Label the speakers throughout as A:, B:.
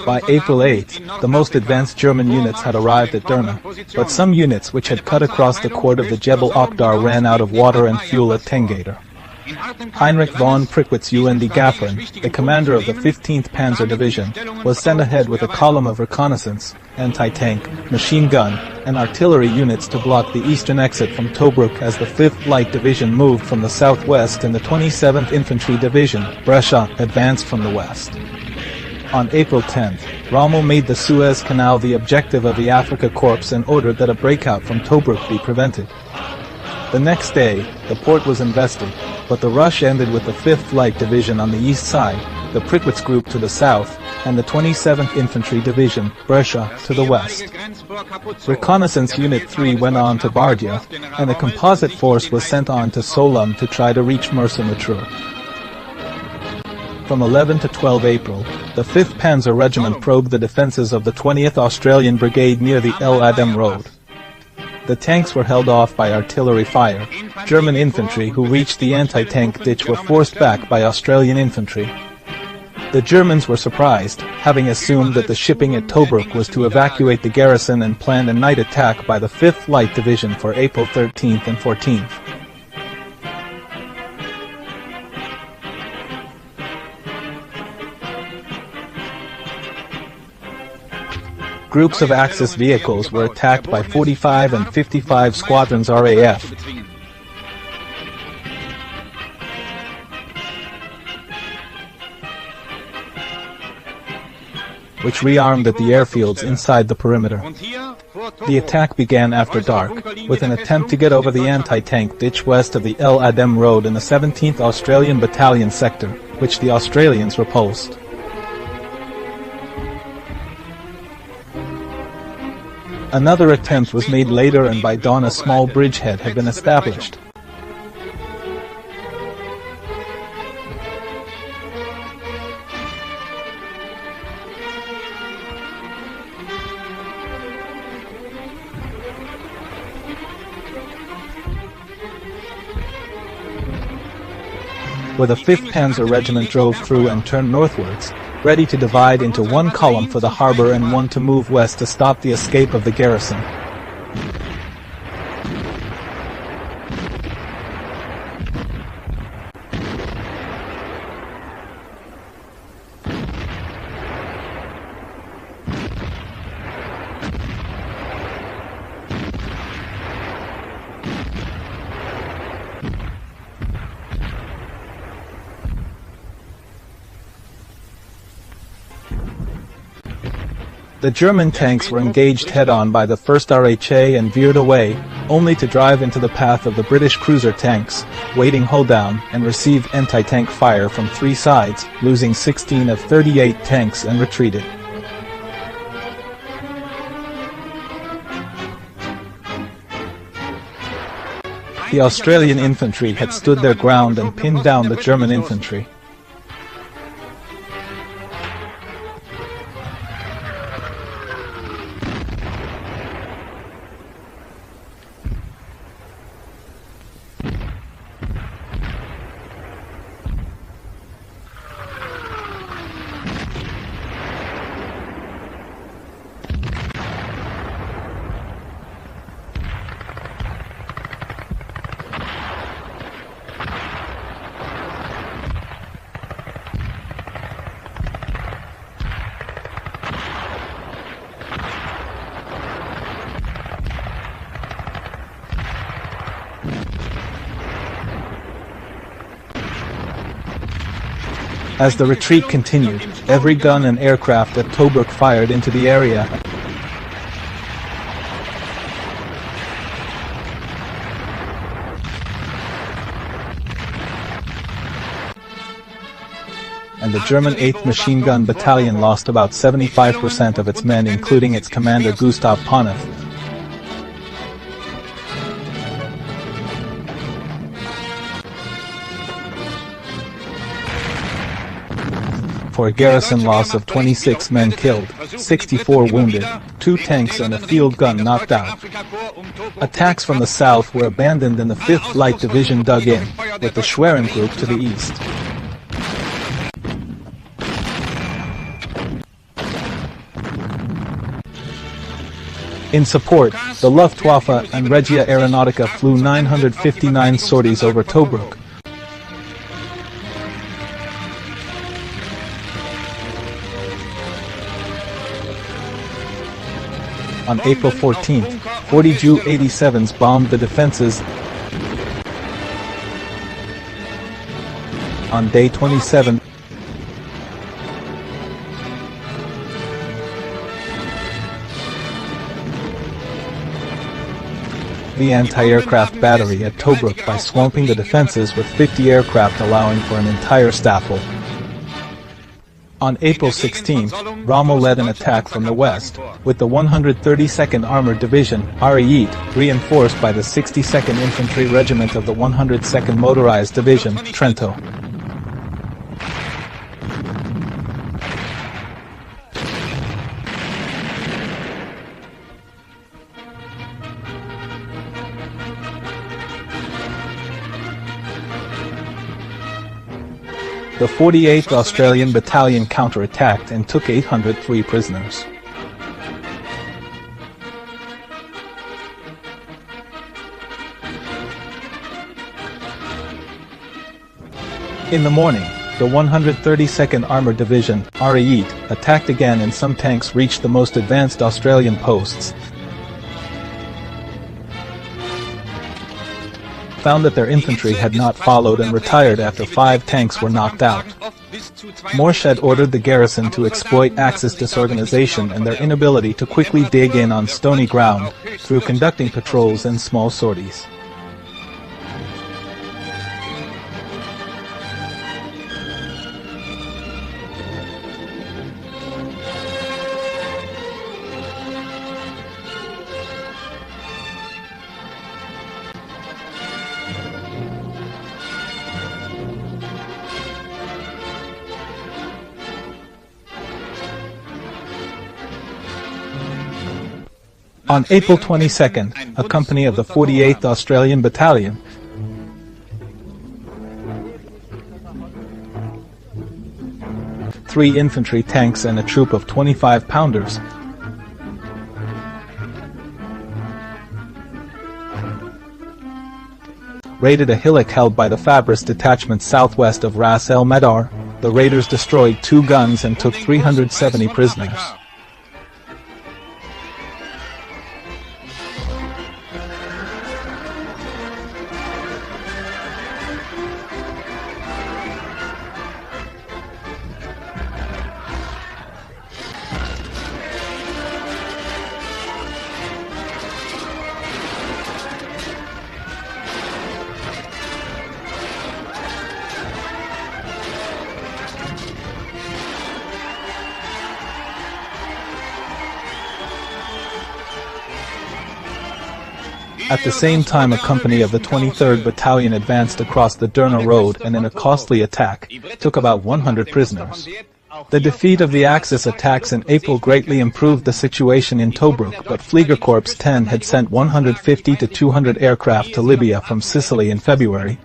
A: By April 8, the most advanced German units had arrived at Derna, but some units which had cut across the court of the Jebel Akhdar ran out of water and fuel at Tengader. Heinrich von Prickwitz's UND Gaffern, the commander of the 15th Panzer Division, was sent ahead with a column of reconnaissance, anti-tank, machine gun, and artillery units to block the eastern exit from Tobruk as the 5th Light Division moved from the southwest and the 27th Infantry Division, Brescia, advanced from the west. On April 10, Rommel made the Suez Canal the objective of the Afrikakorps and ordered that a breakout from Tobruk be prevented. The next day, the port was invested, but the rush ended with the 5th Light Division on the east side, the Prickwitz Group to the south, and the 27th Infantry Division, Brescia, to the west. Reconnaissance Unit 3 went on to Bardia, and the composite force was sent on to Solom to try to reach Mersa Matruh. From 11 to 12 April, the 5th Panzer Regiment probed the defences of the 20th Australian Brigade near the El Adem Road. The tanks were held off by artillery fire. German infantry who reached the anti-tank ditch were forced back by Australian infantry. The Germans were surprised, having assumed that the shipping at Tobruk was to evacuate the garrison and planned a night attack by the 5th Light Division for April 13th and 14th. Groups of Axis vehicles were attacked by 45 and 55 Squadrons RAF. Which rearmed at the airfields inside the perimeter. The attack began after dark, with an attempt to get over the anti-tank ditch west of the El Adem Road in the 17th Australian Battalion sector, which the Australians repulsed. Another attempt was made later, and by dawn a small bridgehead had been established. Where the 5th Panzer Regiment drove through and turned northwards, ready to divide into one column for the harbour and one to move west to stop the escape of the garrison. The German tanks were engaged head-on by the 1st RHA and veered away, only to drive into the path of the British cruiser tanks, waiting hull down, and receive anti-tank fire from 3 sides, losing 16 of 38 tanks and retreated. The Australian infantry had stood their ground and pinned down the German infantry. As the retreat continued, every gun and aircraft at Tobruk fired into the area. And the German 8th Machine Gun Battalion lost about 75% of its men, including its commander Gustav Poneth. For a garrison loss of 26 men killed, 64 wounded, 2 tanks and a field gun knocked out. Attacks from the south were abandoned and the 5th Light Division dug in, with the Schwerin Group to the east. In support, the Luftwaffe and Regia Aeronautica flew 959 sorties over Tobruk. On April 14th, 40 Ju-87s bombed the defenses. On day 27, the anti-aircraft battery at Tobruk by swamping the defenses with 50 aircraft, allowing for an entire staffel. On April 16, Rommel led an attack from the west, with the 132nd Armored Division, REIT, reinforced by the 62nd Infantry Regiment of the 102nd Motorized Division, Trento. The 48th Australian Battalion counterattacked and took 803 prisoners. In the morning, the 132nd Armoured Division, REIT, attacked again, and some tanks reached the most advanced Australian posts. Found that their infantry had not followed and retired after 5 tanks were knocked out. Morshead ordered the garrison to exploit Axis disorganization and their inability to quickly dig in on stony ground, through conducting patrols and small sorties. On April 22nd, a company of the 48th Australian Battalion, three infantry tanks and a troop of 25-pounders, raided a hillock held by the Fabris detachment southwest of Ras El Medar. The raiders destroyed 2 guns and took 370 prisoners. At the same time, a company of the 23rd Battalion advanced across the Derna Road and, in a costly attack, took about 100 prisoners. The defeat of the Axis attacks in April greatly improved the situation in Tobruk, but Fliegerkorps 10 had sent 150 to 200 aircraft to Libya from Sicily in February,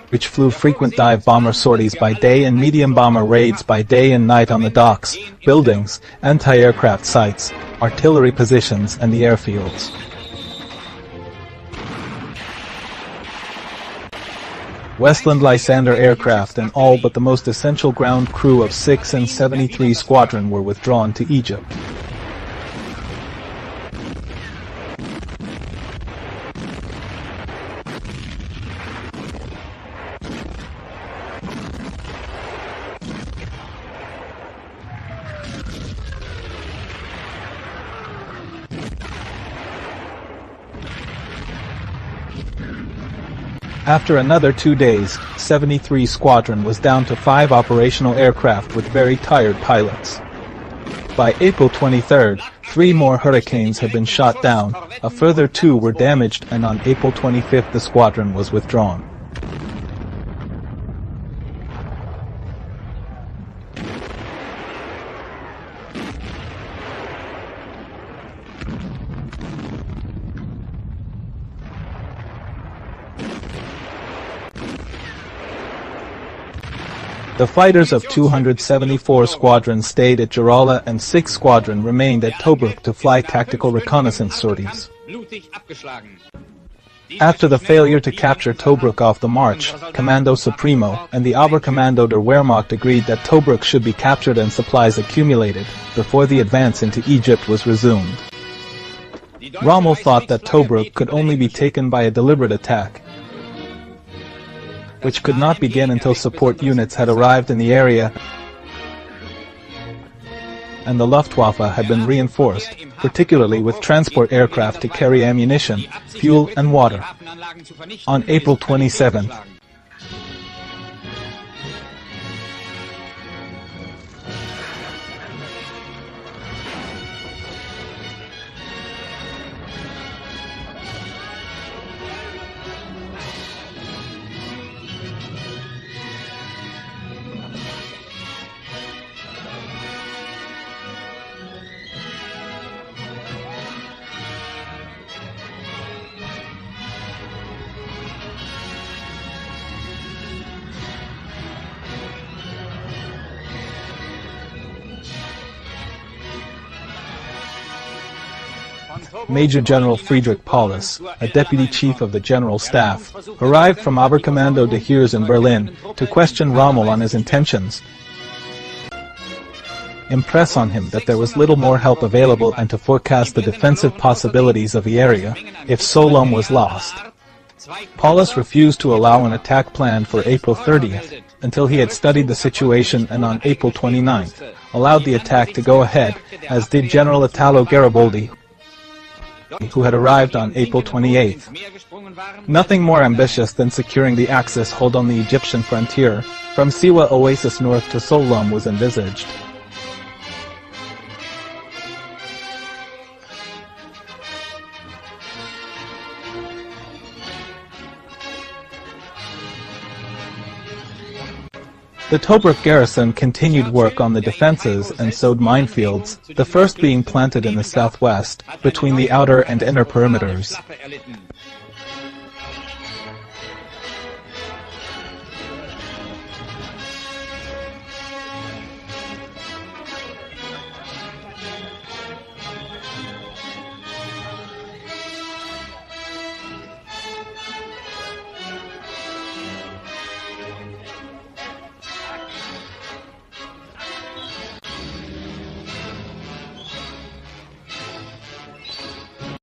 A: which flew frequent dive bomber sorties by day and medium bomber raids by day and night on the docks, buildings, anti-aircraft sites, artillery positions and the airfields. Westland Lysander aircraft and all but the most essential ground crew of 6 and 73 Squadron were withdrawn to Egypt. After another 2 days, 73 Squadron was down to 5 operational aircraft with very tired pilots. By April 23rd, 3 more Hurricanes had been shot down, a further 2 were damaged, and on April 25th the squadron was withdrawn. The fighters of 274 Squadron stayed at Gerala and 6 Squadron remained at Tobruk to fly tactical reconnaissance sorties. After the failure to capture Tobruk off the march, Commando Supremo and the Oberkommando der Wehrmacht agreed that Tobruk should be captured and supplies accumulated before the advance into Egypt was resumed. Rommel thought that Tobruk could only be taken by a deliberate attack, which could not begin until support units had arrived in the area and the Luftwaffe had been reinforced, particularly with transport aircraft to carry ammunition, fuel and water. On April 27, Major General Friedrich Paulus, a deputy chief of the General Staff, arrived from Oberkommando de Heers in Berlin to question Rommel on his intentions, impress on him that there was little more help available and to forecast the defensive possibilities of the area if Solom was lost. Paulus refused to allow an attack plan for April 30th until he had studied the situation, and on April 29th allowed the attack to go ahead, as did General Italo Garibaldi, who had arrived on April 28th. Nothing more ambitious than securing the Axis hold on the Egyptian frontier, from Siwa Oasis north to Solom, was envisaged. The Tobruk garrison continued work on the defenses and sowed minefields, the first being planted in the southwest, between the outer and inner perimeters.